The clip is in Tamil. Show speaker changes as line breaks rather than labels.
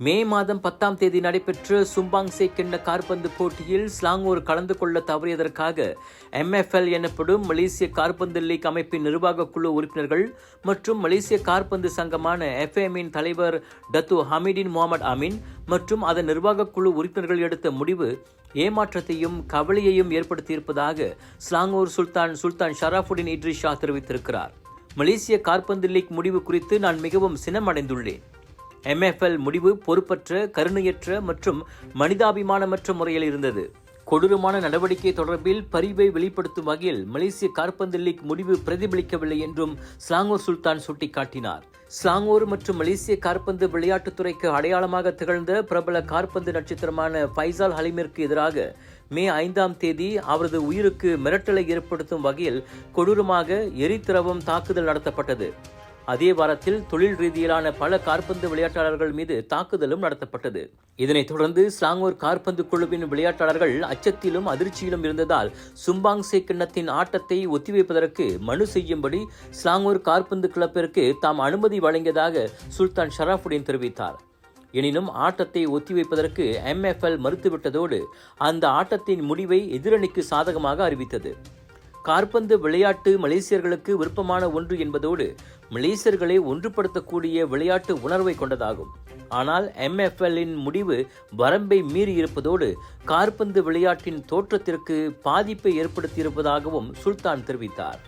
மே மாதம் 10ஆம் தேதி நடைபெற்ற சும்பாங்சே கிண்ண காற்பந்து போட்டியில் ஸ்லாங்கூர் கலந்து கொள்ள தவறியதற்காக MFL எனப்படும் மலேசிய காற்பந்து லீக் அமைப்பின் நிர்வாக குழு உறுப்பினர்கள் மற்றும் மலேசிய காற்பந்து சங்கமான FAMஇன் தலைவர் டத்து ஹமீடின் முகமது அமீன் மற்றும் அதன் நிர்வாக குழு உறுப்பினர்கள் எடுத்த முடிவு ஏமாற்றத்தையும் கவலையையும் ஏற்படுத்தியிருப்பதாக ஸ்லாங்கூர் சுல்தான் ஷராஃபுடின் இட்ரிஸ் ஷா தெரிவித்திருக்கிறார். மலேசிய காற்பந்து லீக் முடிவு குறித்து நான் மிகவும் சினமடைந்துள்ளேன். MFL முடிவு பொறுப்பற்ற, கருணையற்ற மற்றும் மனிதாபிமானமற்ற முறையில் இருந்தது. கொடூரமான நடவடிக்கை தொடர்பில் பரிவை வெளிப்படுத்தும் வகையில் மலேசிய காற்பந்து லீக் முடிவு பிரதிபலிக்கவில்லை என்றும் ஸ்லாங்கூர் சுல்தான் சுட்டிக்காட்டினார். ஸ்லாங்கூர் மற்றும் மலேசிய காற்பந்து விளையாட்டுத்துறைக்கு அடையாளமாக திகழ்ந்த பிரபல காற்பந்து நட்சத்திரமான ஃபைசால் ஹலீமிற்கு எதிராக மே 5ஆம் தேதி அவரது உயிருக்கு மிரட்டலை ஏற்படுத்தும் வகையில் கொடூரமாக எரித்திரவம் தாக்குதல் நடத்தப்பட்டது. அதே வாரத்தில் தொழில் ரீதியிலான பல காற்பந்து விளையாட்டாளர்கள் மீது தாக்குதலும் நடத்தப்பட்டது. இதனைத் தொடர்ந்து ஸ்லாங்கூர் காற்பந்து குழுவின் விளையாட்டாளர்கள் அச்சத்திலும் அதிர்ச்சியிலும் இருந்ததால் சும்பாங்சே கிண்ணத்தின் ஆட்டத்தை ஒத்திவைப்பதற்கு மனு செய்யும்படி ஸ்லாங்கூர் காற்பந்து கிளப்பிற்கு தாம் அனுமதி வழங்கியதாக சுல்தான் ஷராஃபுடின் தெரிவித்தார். எனினும் ஆட்டத்தை ஒத்திவைப்பதற்கு MFL மறுத்துவிட்டதோடு அந்த ஆட்டத்தின் முடிவை எதிரணிக்கு சாதகமாக அறிவித்தது. காற்பந்து விளையாட்டு மலேசியர்களுக்கு விருப்பமான ஒன்று என்பதோடு மலேசியர்களை ஒன்றுபடுத்தக்கூடிய விளையாட்டு உணர்வை கொண்டதாகும். ஆனால் MFLஇன் முடிவு வரம்பை மீறி இருப்பதோடு காற்பந்து விளையாட்டின் தோற்றத்திற்கு பாதிப்பை ஏற்படுத்தியிருப்பதாகவும் சுல்தான் தெரிவித்தார்.